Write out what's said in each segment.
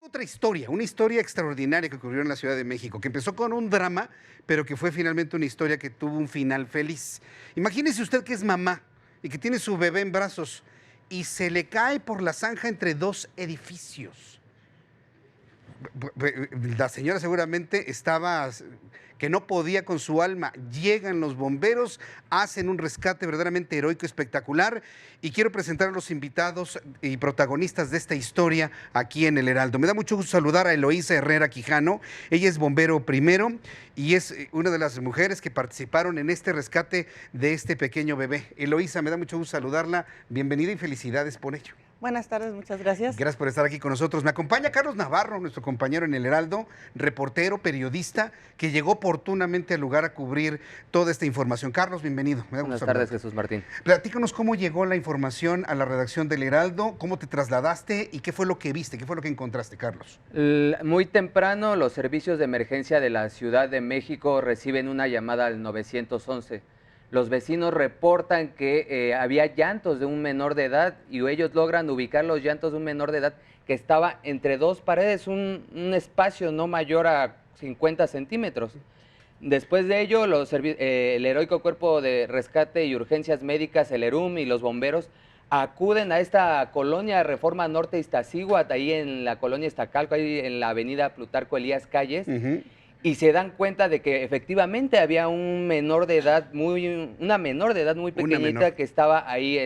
Otra historia, una historia extraordinaria que ocurrió en la Ciudad de México, que empezó con un drama, pero que fue finalmente una historia que tuvo un final feliz. Imagínese usted que es mamá y que tiene su bebé en brazos y se le cae por la zanja entre dos edificios. La señora seguramente estaba que no podía con su alma. Llegan los bomberos, hacen un rescate verdaderamente heroico, espectacular, y quiero presentar a los invitados y protagonistas de esta historia aquí en El Heraldo. Me da mucho gusto saludar a Eloísa Herrera Quijano. Ella es bombero primero y es una de las mujeres que participaron en este rescate de este pequeño bebé. Eloísa, me da mucho gusto saludarla. Bienvenida y felicidades por ello. Buenas tardes, muchas gracias. Gracias por estar aquí con nosotros. Me acompaña Carlos Navarro, nuestro compañero en El Heraldo, reportero, periodista, que llegó oportunamente al lugar a cubrir toda esta información. Carlos, bienvenido. Buenas tardes, Jesús Martín. Platícanos cómo llegó la información a la redacción del Heraldo, cómo te trasladaste y qué fue lo que viste, qué fue lo que encontraste, Carlos. Muy temprano, los servicios de emergencia de la Ciudad de México reciben una llamada al 911. Los vecinos reportan que había llantos de un menor de edad y ellos logran ubicar los llantos de un menor de edad que estaba entre dos paredes, un espacio no mayor a 50 centímetros. Después de ello, el heroico Cuerpo de Rescate y Urgencias Médicas, el ERUM, y los bomberos acuden a esta colonia Reforma Norte Iztaccíhuatl, ahí en la colonia Iztacalco, ahí en la avenida Plutarco Elías Calles, y se dan cuenta de que efectivamente había una menor de edad muy pequeñita que estaba ahí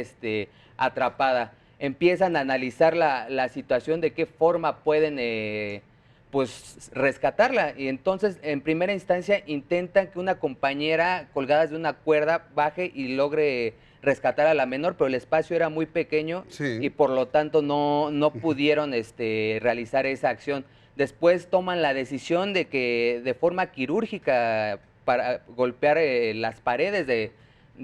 atrapada. Empiezan a analizar la situación de qué forma pueden pues rescatarla, y entonces en primera instancia intentan que una compañera colgada de una cuerda baje y logre rescatar a la menor, pero el espacio era muy pequeño y por lo tanto no pudieron realizar esa acción. Después toman la decisión de que de forma quirúrgica para golpear las paredes de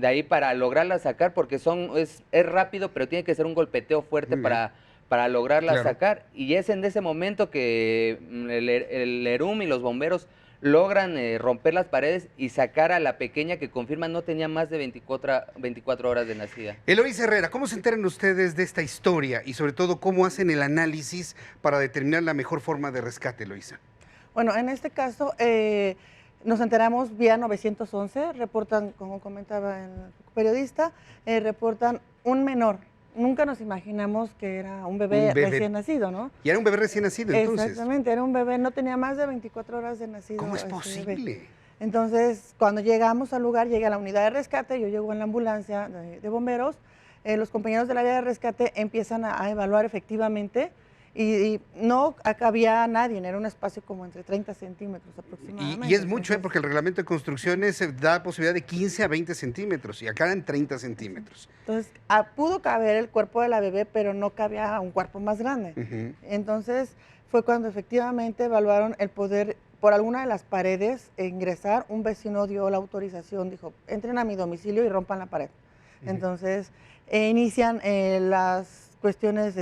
ahí para lograrla sacar, porque es rápido, pero tiene que ser un golpeteo fuerte para lograrla sacar. Y es en ese momento que el ERUM y los bomberos logran romper las paredes y sacar a la pequeña, que confirman no tenía más de 24 horas de nacida. Eloísa Herrera, ¿cómo se enteran ustedes de esta historia y sobre todo cómo hacen el análisis para determinar la mejor forma de rescate, Eloísa? Bueno, en este caso nos enteramos vía 911, reportan, como comentaba el periodista, reportan un menor. Nunca nos imaginamos que era un bebé recién nacido, ¿no? Y era un bebé recién nacido, entonces. Exactamente, era un bebé, no tenía más de 24 horas de nacido. ¿Cómo es posible? Bebé. Entonces, cuando llegamos al lugar, llega la unidad de rescate, yo llego en la ambulancia de bomberos, los compañeros del área de rescate empiezan a evaluar efectivamente y no había nadie, era un espacio como entre 30 centímetros aproximadamente. Y es mucho, porque el reglamento de construcciones da posibilidad de 15 a 20 centímetros y acá eran 30 centímetros. Entonces, pudo caber el cuerpo de la bebé, pero no cabía un cuerpo más grande. Entonces, fue cuando efectivamente evaluaron el poder por alguna de las paredes ingresar. Un vecino dio la autorización, dijo, entren a mi domicilio y rompan la pared. Entonces, inician las cuestiones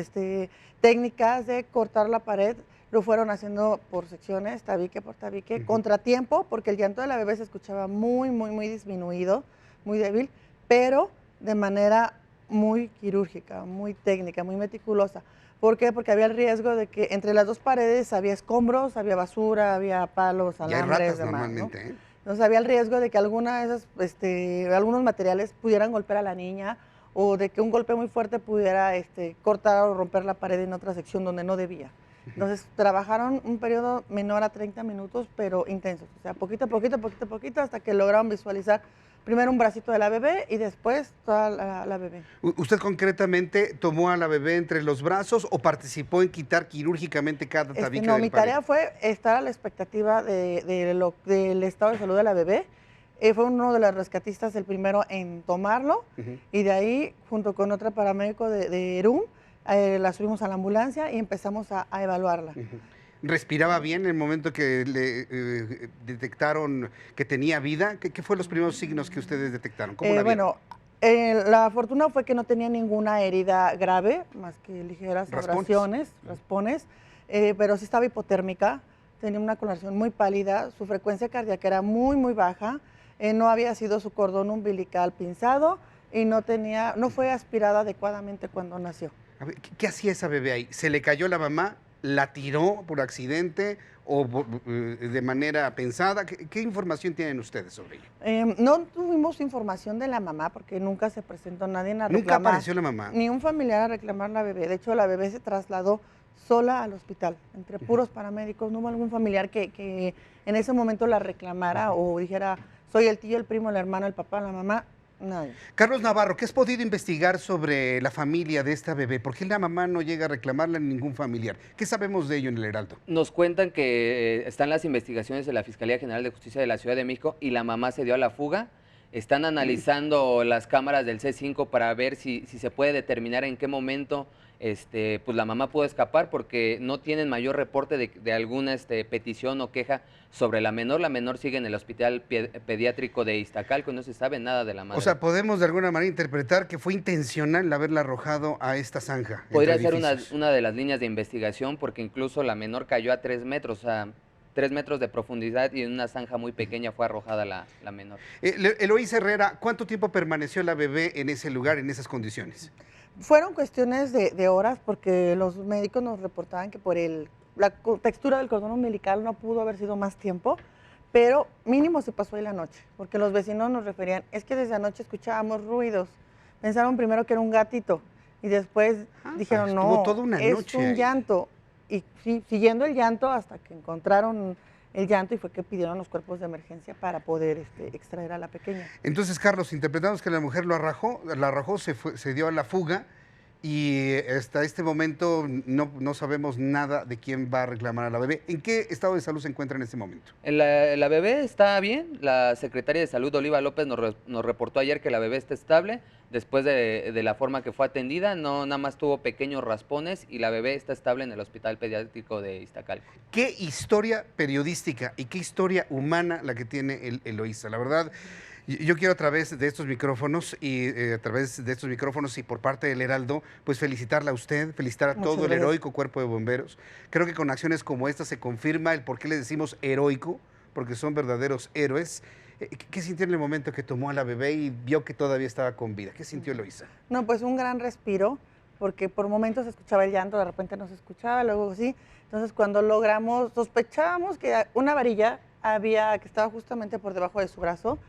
técnicas de cortar la pared, lo fueron haciendo por secciones, tabique por tabique, contratiempo, porque el llanto de la bebé se escuchaba muy disminuido, muy débil, pero de manera muy quirúrgica, muy técnica, muy meticulosa. ¿Por qué? Porque había el riesgo de que entre las dos paredes había escombros, había basura, había palos, alambres, demás, normalmente, ¿no? Entonces había el riesgo de que alguna de esas, algunos materiales pudieran golpear a la niña, o de que un golpe muy fuerte pudiera cortar o romper la pared en otra sección donde no debía. Entonces, trabajaron un periodo menor a 30 minutos, pero intensos. O sea, poquito a poquito, hasta que lograron visualizar primero un bracito de la bebé y después toda la bebé. ¿Usted concretamente tomó a la bebé entre los brazos o participó en quitar quirúrgicamente cada tabique de la pared? Mi tarea fue estar a la expectativa del estado de salud de la bebé. Fue uno de los rescatistas el primero en tomarlo y de ahí, junto con otro paramédico de ERUM, la subimos a la ambulancia y empezamos a evaluarla. ¿Respiraba bien en el momento que le detectaron que tenía vida? ¿Qué fueron los primeros signos que ustedes detectaron? ¿Cómo la vieron? La fortuna fue que no tenía ninguna herida grave, más que ligeras abrasiones, raspones, pero sí estaba hipotérmica, tenía una coloración muy pálida, su frecuencia cardíaca era muy baja, no había sido su cordón umbilical pinzado y no fue aspirada adecuadamente cuando nació. A ver, ¿qué hacía esa bebé ahí? ¿Se le cayó la mamá ¿La tiró por accidente o de manera pensada? ¿Qué información tienen ustedes sobre ello? No tuvimos información de la mamá porque nunca se presentó nadie a ¿Nunca reclamar. apareció la mamá? Ni un familiar a reclamar la bebé. De hecho, la bebé se trasladó sola al hospital, entre puros paramédicos. No hubo algún familiar que en ese momento la reclamara o dijera, soy el tío, el primo, el hermano, el papá, la mamá. Nadie. Carlos Navarro, ¿qué has podido investigar sobre la familia de esta bebé? ¿Por qué la mamá no llega a reclamarla ni ningún familiar? ¿Qué sabemos de ello en el Heraldo? Nos cuentan que están las investigaciones de la Fiscalía General de Justicia de la Ciudad de México y la mamá se dio a la fuga. Están analizando las cámaras del C5 para ver si se puede determinar en qué momento pues la mamá pudo escapar, porque no tienen mayor reporte de alguna petición o queja sobre la menor. La menor sigue en el hospital pediátrico de Iztacalco y no se sabe nada de la madre. O sea, podemos de alguna manera interpretar que fue intencional haberla arrojado a esta zanja. Podría ser una de las líneas de investigación, porque incluso la menor cayó a 3 metros, o sea, 3 metros de profundidad, y en una zanja muy pequeña fue arrojada la menor. Eloísa Herrera, ¿cuánto tiempo permaneció la bebé en ese lugar, en esas condiciones? Fueron cuestiones de horas porque los médicos nos reportaban que por la textura del cordón umbilical no pudo haber sido más tiempo, pero mínimo se pasó ahí la noche, porque los vecinos nos referían, es que desde anoche escuchábamos ruidos. Pensaron primero que era un gatito y después dijeron, no, toda una es noche un ahí. llanto. Y sí, siguiendo el llanto hasta que encontraron el llanto y fue que pidieron los cuerpos de emergencia para poder extraer a la pequeña. Entonces, Carlos, interpretamos que la mujer la arrojó, se dio a la fuga y hasta este momento no sabemos nada de quién va a reclamar a la bebé. ¿En qué estado de salud se encuentra en este momento? La bebé está bien. La secretaria de Salud, Oliva López, nos reportó ayer que la bebé está estable. Después de la forma que fue atendida, nada más tuvo pequeños raspones y la bebé está estable en el hospital pediátrico de Iztacalco. Qué historia periodística y qué historia humana la que tiene Eloísa. La verdad, yo quiero a través de estos micrófonos y por parte del Heraldo, pues felicitarla a usted, felicitar a todo el heroico cuerpo de bomberos. Creo que con acciones como esta se confirma el por qué le decimos heroico, porque son verdaderos héroes. ¿Qué sintió en el momento que tomó a la bebé y vio que todavía estaba con vida? ¿Qué sintió Eloísa? No, pues un gran respiro, porque por momentos se escuchaba el llanto, de repente no se escuchaba, luego sí. Entonces cuando logramos, sospechábamos que una varilla que estaba justamente por debajo de su brazo,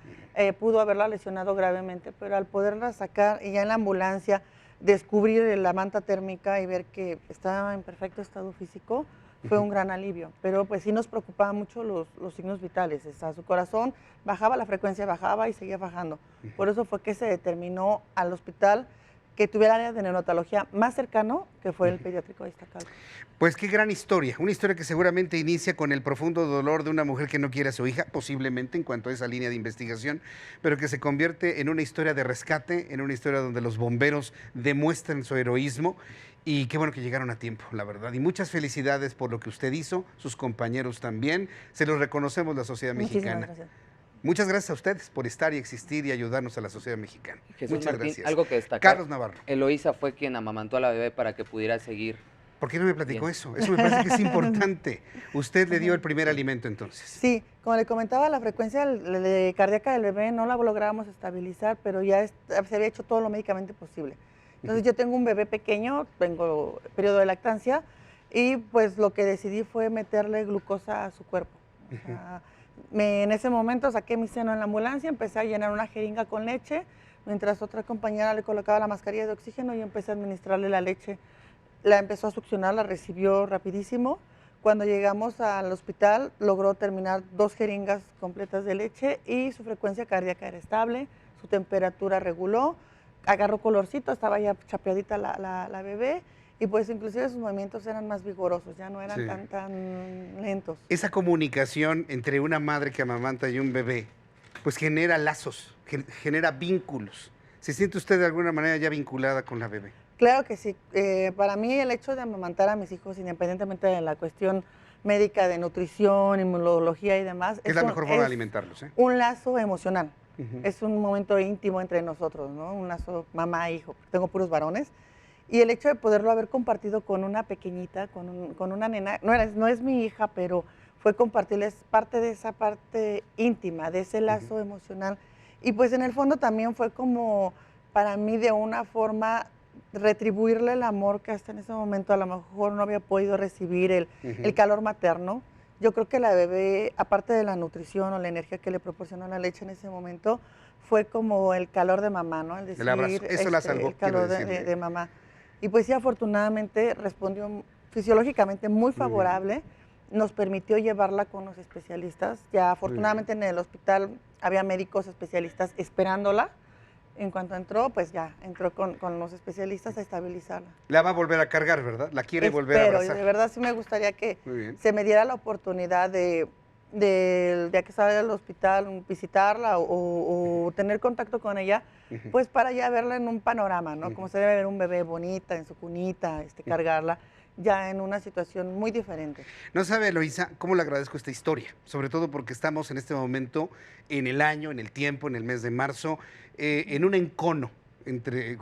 pudo haberla lesionado gravemente, pero al poderla sacar y ya en la ambulancia descubrir la manta térmica y ver que estaba en perfecto estado físico, fue un gran alivio. Pero pues sí nos preocupaban mucho los signos vitales. O sea, su corazón bajaba, la frecuencia bajaba y seguía bajando. Por eso fue que se determinó al hospital que tuviera área de neonatología más cercano, que fue el pediátrico de Iztacalco. Pues qué gran historia, una historia que seguramente inicia con el profundo dolor de una mujer que no quiere a su hija, posiblemente en cuanto a esa línea de investigación, pero que se convierte en una historia de rescate, en una historia donde los bomberos demuestran su heroísmo. Y qué bueno que llegaron a tiempo, la verdad. Y muchas felicidades por lo que usted hizo, sus compañeros también. Se los reconocemos la sociedad mexicana. Gracias. Muchas gracias a ustedes por estar y existir y ayudarnos a la sociedad mexicana. Jesús Muchas Martín, gracias. algo que destacar. Carlos Navarro. Eloísa fue quien amamantó a la bebé para que pudiera seguir. ¿Por qué no me platicó Bien. eso? Eso me parece que es importante. Usted le dio el primer alimento entonces. Sí, como le comentaba, la frecuencia cardíaca del bebé no la lográbamos estabilizar, pero ya se había hecho todo lo médicamente posible. Entonces yo tengo un bebé pequeño, tengo periodo de lactancia y pues lo que decidí fue meterle glucosa a su cuerpo. O sea, en ese momento saqué mi seno en la ambulancia, empecé a llenar una jeringa con leche, mientras otra compañera le colocaba la mascarilla de oxígeno y empecé a administrarle la leche. La empezó a succionar, la recibió rapidísimo. Cuando llegamos al hospital logró terminar 2 jeringas completas de leche y su frecuencia cardíaca era estable, su temperatura reguló, agarró colorcito, estaba ya chapeadita la bebé y pues inclusive sus movimientos eran más vigorosos, ya no eran tan lentos. Esa comunicación entre una madre que amamanta y un bebé, pues genera lazos, genera vínculos. ¿Se siente usted de alguna manera ya vinculada con la bebé? Claro que sí. Para mí el hecho de amamantar a mis hijos, independientemente de la cuestión médica de nutrición, inmunología y demás, Es la mejor forma de alimentarlos, ¿eh? Un lazo emocional. Es un momento íntimo entre nosotros, ¿no? Un lazo mamá-hijo. Tengo puros varones. Y el hecho de poderlo haber compartido con una pequeñita, con una nena, no es mi hija, pero fue compartirles parte de esa parte íntima, de ese lazo emocional. Y pues en el fondo también fue como, para mí, de una forma retribuirle el amor que hasta en ese momento a lo mejor no había podido recibir, el calor materno. Yo creo que la bebé, aparte de la nutrición o la energía que le proporcionó la leche en ese momento, fue como el calor de mamá, ¿no? El decir, El abrazo, eso la salvó, el calor quiero decirle. de mamá. Y pues sí, afortunadamente respondió fisiológicamente muy favorable, nos permitió llevarla con los especialistas. Ya afortunadamente en el hospital había médicos especialistas esperándola. En cuanto entró, pues ya entró con los especialistas a estabilizarla. La va a volver a cargar, ¿verdad? La quiere volver a Espero, y abrazar. de verdad sí me gustaría que Muy bien. se me diera la oportunidad de que salga del hospital, visitarla o tener contacto con ella, pues para ya verla en un panorama, ¿no? Como se debe ver un bebé bonita, en su cunita, cargarla, ya en una situación muy diferente. No sabe, Eloísa, cómo le agradezco esta historia, sobre todo porque estamos en este momento, en el año, en el tiempo, en el mes de marzo, en un encono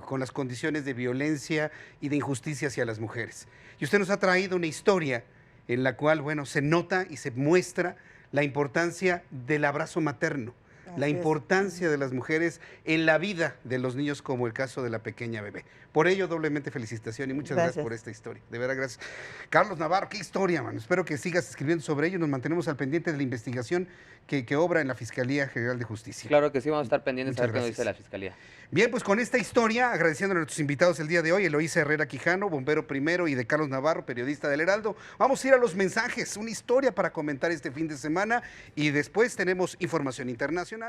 con las condiciones de violencia y de injusticia hacia las mujeres. Y usted nos ha traído una historia en la cual, bueno, se nota y se muestra la importancia del abrazo materno, la importancia de las mujeres en la vida de los niños, como el caso de la pequeña bebé. Por ello, doblemente felicitación y muchas gracias por esta historia. De verdad, gracias. Carlos Navarro, qué historia, mano. Espero que sigas escribiendo sobre ello. Nos mantenemos al pendiente de la investigación que obra en la Fiscalía General de Justicia. Claro que sí, vamos a estar pendientes a ver qué nos dice la Fiscalía. Bien, pues con esta historia, agradeciendo a nuestros invitados el día de hoy, Eloísa Herrera Quijano, bombero primero, y de Carlos Navarro, periodista del Heraldo. Vamos a ir a los mensajes, una historia para comentar este fin de semana y después tenemos información internacional.